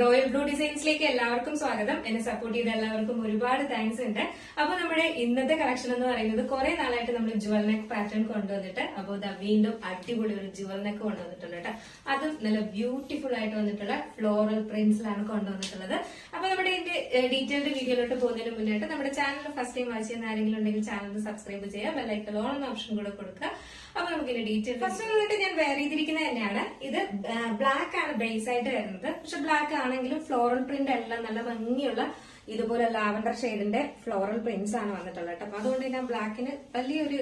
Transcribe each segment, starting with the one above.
Royal blue ഡിസൈൻസിലേക്ക് എല്ലാവർക്കും സ്വാഗതം. എന്നെ സപ്പോർട്ട് ചെയ്ത എല്ലാവർക്കും ഒരുപാട് താങ്ക്സ് ഉണ്ട്. അപ്പൊ നമ്മുടെ ഇന്നത്തെ കളക്ഷൻ എന്ന് പറയുന്നത് കുറെ നാളായിട്ട് നമ്മൾ ജുവൽ നെക്ക് പാറ്റേൺ കൊണ്ടുവന്നിട്ട് അപ്പോൾ വീണ്ടും അടിപൊളി ഒരു ജുവൽ നെക്ക് കൊണ്ടുവന്നിട്ടുണ്ട് കേട്ടോ. അതും നല്ല ബ്യൂട്ടിഫുൾ ആയിട്ട് വന്നിട്ടുള്ള ഫ്ലോറൽ പ്രിന്റ്സിലാണ് കൊണ്ടുവന്നിട്ടുള്ളത്. അപ്പൊ നമ്മുടെ ഇതിന്റെ ഡീറ്റെയിൽഡ് വീഡിയോയിലോട്ട് പോകുന്നതിന് മുന്നായിട്ട് നമ്മുടെ ചാനൽ ഫസ്റ്റ് ടൈം വാച്ച് ചെയ്യുന്ന ആരെങ്കിലും ഉണ്ടെങ്കിൽ ചാനൽ സബ്സ്ക്രൈബ് ചെയ്യുക, ബെല്ലൈക്കൺ ഓൺ എന്ന ഓപ്ഷൻ കൂടെ കൊടുക്കുക. അപ്പൊ നമുക്ക് ഇതിന്റെ ഡീറ്റെയിൽ ഫസ്റ്റ് വന്നിട്ട് ഞാൻ വെയർ ചെയ്തിരിക്കുന്നത് തന്നെയാണ്. ഇത് ബ്ലാക്ക് ആണ് ബേസ് ആയിട്ട് വരുന്നത്. പക്ഷെ ബ്ലാക്ക് ആണെങ്കിലും ഫ്ലോറൽ പ്രിന്റ് എല്ലാം നല്ല ഭംഗിയുള്ള ഇതുപോലെ ലാവൻഡർ ഷെയ്ഡിന്റെ ഫ്ലോറൽ പ്രിന്റ്സ് ആണ് വന്നിട്ടുള്ളത് കേട്ടോ. അപ്പൊ അതുകൊണ്ട് തന്നെ ബ്ലാക്കിന് വലിയൊരു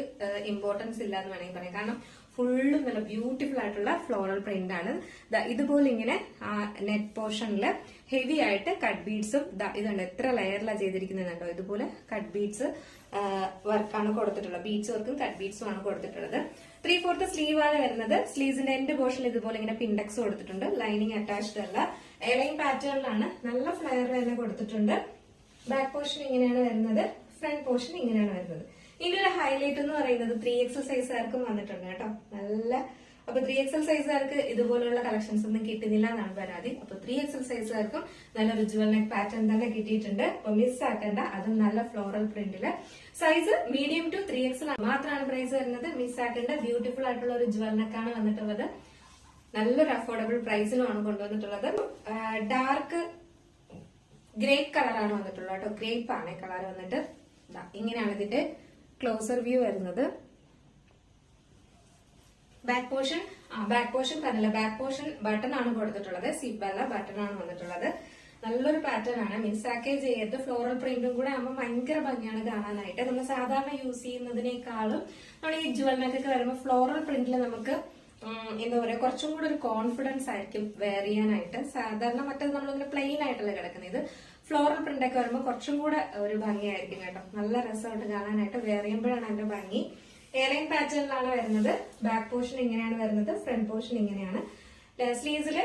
ഇമ്പോർട്ടൻസ് ഇല്ല എന്ന് വേണമെങ്കിൽ പറയാം. കാരണം ഫുള്ളും നല്ല ബ്യൂട്ടിഫുൾ ആയിട്ടുള്ള ഫ്ലോറൽ പ്രിന്റ് ആണ്. ഇതുപോലെ ഇങ്ങനെ നെറ്റ് പോർഷനിൽ ഹെവി ആയിട്ട് കട്ട് ബീഡ്സും ഇതുണ്ട്. എത്ര ലെയറിലാണ് ചെയ്തിരിക്കുന്നത് കേട്ടോ. ഇതുപോലെ കട്ട് ബീഡ്സ് വർക്കാണ് കൊടുത്തിട്ടുള്ളത്. ബീഡ്സ് വർക്കും കട്ട് ബീഡ്സും ആണ് കൊടുത്തിട്ടുള്ളത്. 3/4 സ്ലീവ് ആണ് വരുന്നത്. സ്ലീവ്സിന്റെ എൻഡ് പോർഷനിൽ ഇതുപോലെ ഇങ്ങനെ പിൻഡെക്സ് കൊടുത്തിട്ടുണ്ട്. ലൈനിങ് അറ്റാച്ച്ഡ് അല്ല, എലൈൻ പാറ്റേണിലാണ്. നല്ല ഫ്ലെയർ തന്നെ കൊടുത്തിട്ടുണ്ട്. ബാക്ക് പോർഷൻ ഇങ്ങനെയാണ് വരുന്നത്, ഫ്രണ്ട് പോർഷൻ ഇങ്ങനെയാണ് വരുന്നത്. ഇതിന്റെ ഒരു ഹൈലൈറ്റ് എന്ന് പറയുന്നത് 3XL സൈസുകാർക്കും വന്നിട്ടുണ്ട് കേട്ടോ. നല്ല അപ്പൊ 3XL സൈസുകാർക്ക് ഇതുപോലുള്ള കളക്ഷൻസ് ഒന്നും കിട്ടുന്നില്ല എന്നാണ് പരാതി. അപ്പൊ 3XL സൈസുകാർക്കും നല്ലൊരു ജുവൽ നെക്ക് പാറ്റേൺ തന്നെ കിട്ടിയിട്ടുണ്ട്. അപ്പൊ മിസ് ആക്കേണ്ട, അതും നല്ല ഫ്ലോറൽ പ്രിന്റില്. സൈസ് മീഡിയം ടു 3XL മാത്രമാണ് പ്രൈസ് വരുന്നത്. മിസ് ആക്കേണ്ട ബ്യൂട്ടിഫുൾ ആയിട്ടുള്ള ഒരു ജുവൽ നെക്കാണ് വന്നിട്ടുള്ളത്. നല്ലൊരു അഫോർഡബിൾ പ്രൈസിലുമാണ് കൊണ്ടുവന്നിട്ടുള്ളത്. ഡാർക്ക് ഗ്രേപ്പ് കളറാണ് വന്നിട്ടുള്ളത് കേട്ടോ. ഗ്രേപ്പ് ആണ് കളർ വന്നിട്ട്. ഇങ്ങനെയാണ് ഇതിന്റെ ക്ലോസർ വ്യൂ വരുന്നത്. ബാക്ക് പോർഷൻ പറഞ്ഞില്ല, ബാക്ക് പോർഷൻ ബട്ടൺ ആണ് കൊടുത്തിട്ടുള്ളത്. സിബ് അല്ല, ബട്ടൺ ആണ് വന്നിട്ടുള്ളത്. നല്ലൊരു പാറ്റേൺ ആണ്, മിസ്സാക്കേ ചെയ്യരുത്. ഫ്ലോറൽ പ്രിന്റും കൂടെ ആകുമ്പോൾ ഭയങ്കര ഭംഗിയാണ് കാണാനായിട്ട്. നമ്മൾ സാധാരണ യൂസ് ചെയ്യുന്നതിനേക്കാളും നമ്മൾ ഈ ജുവൽ നെക്കൊക്കെ വരുമ്പോൾ ഫ്ലോറൽ പ്രിന്റിൽ നമുക്ക് എന്താ പറയാ, കുറച്ചും കൂടെ ഒരു കോൺഫിഡൻസ് ആയിരിക്കും വെയർ ചെയ്യാനായിട്ട്. സാധാരണ മറ്റേത് നമ്മളിങ്ങനെ പ്ലെയിൻ ആയിട്ടല്ലേ കിടക്കുന്നത്. ഇത് ഫ്ലോറൽ പ്രിന്റ് ഒക്കെ വരുമ്പോൾ കുറച്ചും കൂടെ ഒരു ഭംഗിയായിരിക്കും കേട്ടോ. നല്ല രസമായിട്ട് കാണാനായിട്ട് വെയർ ചെയ്യുമ്പോഴാണ് അതിന്റെ ഭംഗി. എയർലൈൻ പാറ്റേണിലാണ് വരുന്നത്. ബാക്ക് പോർഷൻ ഇങ്ങനെയാണ് വരുന്നത്, ഫ്രണ്ട് പോർഷൻ ഇങ്ങനെയാണ്. സ്ലീവ്സില്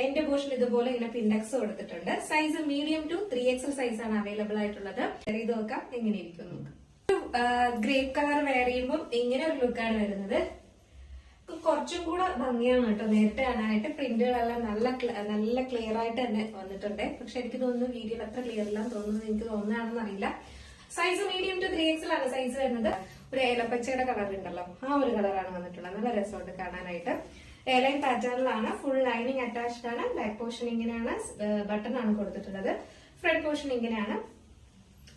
എൻഡ് പോർഷൻ ഇതുപോലെ ഇങ്ങനെ പിൻഡെക്സ് കൊടുത്തിട്ടുണ്ട്. Size medium to 3XL size ആണ് അവൈലബിൾ ആയിട്ടുള്ളത്. വെയർ ചെയ്ത് നോക്കാം എങ്ങനെ ഇരിക്കും നമുക്ക്. ഗ്രേപ്പ് കളർ വെയർ ചെയ്യുമ്പോൾ ഇങ്ങനെ ഒരു ലുക്കാണ് വരുന്നത്. കുറച്ചും കൂടെ ഭംഗിയാണ് കേട്ടോ നേരിട്ട് കാണാനായിട്ട്. പ്രിന്റുകളെല്ലാം നല്ല ക്ലിയർ ആയിട്ട് തന്നെ വന്നിട്ടുണ്ട്. പക്ഷെ എനിക്ക് തോന്നുന്നു വീഡിയോയിൽ അത്ര ക്ലിയർ ഇല്ലാന്ന് തോന്നുന്നു. എനിക്ക് തോന്നുന്നതാണെന്ന് അറിയില്ല. സൈസ് മീഡിയം ടു 3XL ആണ് സൈസ് വരുന്നത്. ഒരു ഏലപ്പച്ചയുടെ കളർ ഉണ്ടല്ലോ, ആ ഒരു കളറാണ് വന്നിട്ടുള്ളത്. നല്ല രസമുണ്ട് കാണാനായിട്ട്. എയർലൈൻ പാറ്റേണിലാണ്, ഫുൾ ലൈനിങ് അറ്റാച്ച്ഡ് ആണ്. ബാക്ക് പോർഷൻ ഇങ്ങനെയാണ്, ബട്ടൺ ആണ് കൊടുത്തിട്ടുള്ളത്. ഫ്രണ്ട് പോർഷൻ ഇങ്ങനെയാണ്.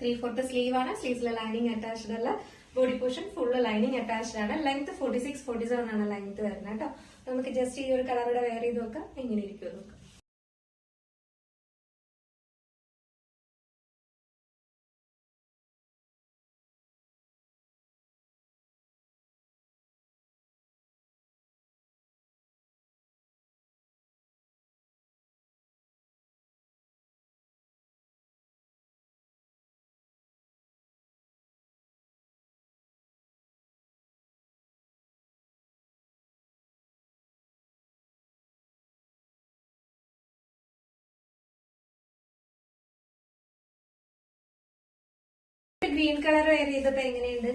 3/4 സ്ലീവ് ആണ്. സ്ലീവ്സിലെ ലൈനിങ് അറ്റാച്ച്ഡ് അല്ല. Body portion full lining attached ആണ്. ലെങ്ത് 46-47 ആണ് ലെങ്ത് വരുന്നത് കേട്ടോ. നമുക്ക് ജസ്റ്റ് ഈ ഒരു കളറുടെ വെയർ ചെയ്ത് നോക്കാം എങ്ങനെ ഇരിക്കും നോക്കാം. ഗ്രീൻ കളർ വെയർ ചെയ്തപ്പോ എങ്ങനെയുണ്ട്?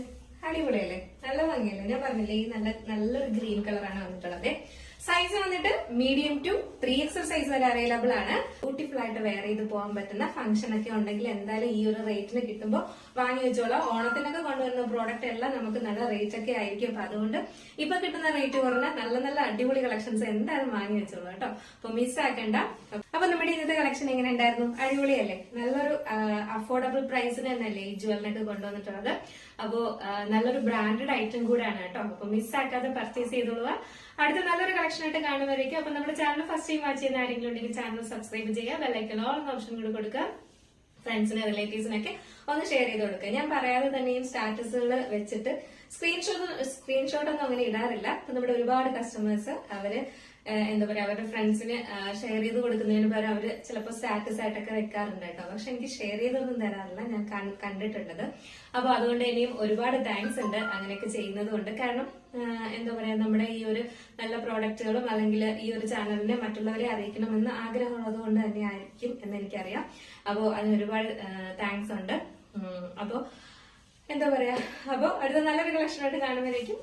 അടിപൊളിയല്ലേ, നല്ല ഭംഗിയല്ലേ. ഞാൻ പറഞ്ഞില്ലേ ഈ നല്ലൊരു ഗ്രീൻ കളറാണ് വന്നിട്ടുള്ളത്. സൈസ് വന്നിട്ട് മീഡിയം ടു 3XL സൈസ് വരെ അവൈലബിൾ ആണ്. ബ്യൂട്ടിഫുൾ ആയിട്ട് വെയർ ചെയ്ത് പോകാൻ പറ്റുന്ന ഫംഗ്ഷൻ ഒക്കെ ഉണ്ടെങ്കിൽ എന്തായാലും ഈ ഒരു റേറ്റിന് കിട്ടുമ്പോൾ വാങ്ങി വെച്ചോളാം. ഓണത്തിനൊക്കെ കൊണ്ടുവരുന്ന പ്രോഡക്റ്റ് എല്ലാം നമുക്ക് നല്ല റേറ്റ് ഒക്കെ ആയിരിക്കും. അപ്പൊ അതുകൊണ്ട് ഇപ്പൊ കിട്ടുന്ന റേറ്റ് കുറഞ്ഞ നല്ല അടിപൊളി കളക്ഷൻസ് എന്തായാലും വാങ്ങി വെച്ചോളൂ കേട്ടോ. അപ്പൊ മിസ് ആക്കണ്ട. അപ്പൊ നമ്മുടെ ഇന്നത്തെ കളക്ഷൻ എങ്ങനെ ഉണ്ടായിരുന്നു? അടിപൊളിയല്ലേ? നല്ലൊരു അഫോർഡബിൾ പ്രൈസിന് തന്നെയല്ലേ ഈ ജുവൽ നെക്ക് കൊണ്ടുവന്നിട്ടുള്ളത്. അപ്പോ നല്ലൊരു ബ്രാൻഡഡ് ഐറ്റം കൂടെയാണ് കേട്ടോ. അപ്പൊ മിസ് ആക്കാതെ പർച്ചേസ് ചെയ്തോളുക. അടുത്ത നല്ലൊരു കളക്ഷൻ ആയിട്ട് കാണുമായിരിക്കും. അപ്പൊ നമ്മുടെ ചാനൽ ഫസ്റ്റ് ടൈം വാച്ച് ചെയ്യുന്ന ആരെങ്കിലും ഉണ്ടെങ്കിൽ ചാനൽ സബ്സ്ക്രൈബ് ചെയ്യുക, ബെല്ലൈക്കൺ ഓൾ എന്ന ഓപ്ഷൻ കൂടെ കൊടുക്കുക. ഫ്രണ്ട്സിന് റിലേറ്റീവ്സിനൊക്കെ ഒന്ന് ഷെയർ ചെയ്ത് കൊടുക്കുക. ഞാൻ പറയാതെ തന്നെയും സ്റ്റാറ്റസുകൾ വെച്ചിട്ട് സ്ക്രീൻഷോട്ട് ഒന്നും അങ്ങനെ ഇടാറില്ല. അപ്പൊ നമ്മുടെ ഒരുപാട് കസ്റ്റമേഴ്സ് അവര് എന്താ പറയാ, അവരുടെ ഫ്രണ്ട്സിന് ഷെയർ ചെയ്ത് കൊടുക്കുന്നതിന് പകരം അവര് ചിലപ്പോൾ സ്റ്റാറ്റസ് ആയിട്ടൊക്കെ വെക്കാറുണ്ട് കേട്ടോ. പക്ഷെ എനിക്ക് ഷെയർ ചെയ്തൊന്നും തരാറില്ല, ഞാൻ കണ്ടിട്ടുള്ളത്. അപ്പൊ അതുകൊണ്ട് ഇനിയും ഒരുപാട് താങ്ക്സ് ഉണ്ട് അങ്ങനെയൊക്കെ ചെയ്യുന്നത് കൊണ്ട്. കാരണം എന്താ പറയാ, നമ്മുടെ ഈ ഒരു നല്ല പ്രോഡക്റ്റുകളും അല്ലെങ്കിൽ ഈ ഒരു ചാനലിനെ മറ്റുള്ളവരെ അറിയിക്കണമെന്ന് ആഗ്രഹമുള്ളത് കൊണ്ട് തന്നെ ആയിരിക്കും എന്ന് എനിക്കറിയാം. അപ്പോ അതിന് ഒരുപാട് താങ്ക്സ് ഉണ്ട്. അപ്പോ എന്താ പറയാ, അപ്പോ അടുത്ത നല്ലൊരു കളക്ഷനായിട്ട് കാണുമ്പോഴേക്കും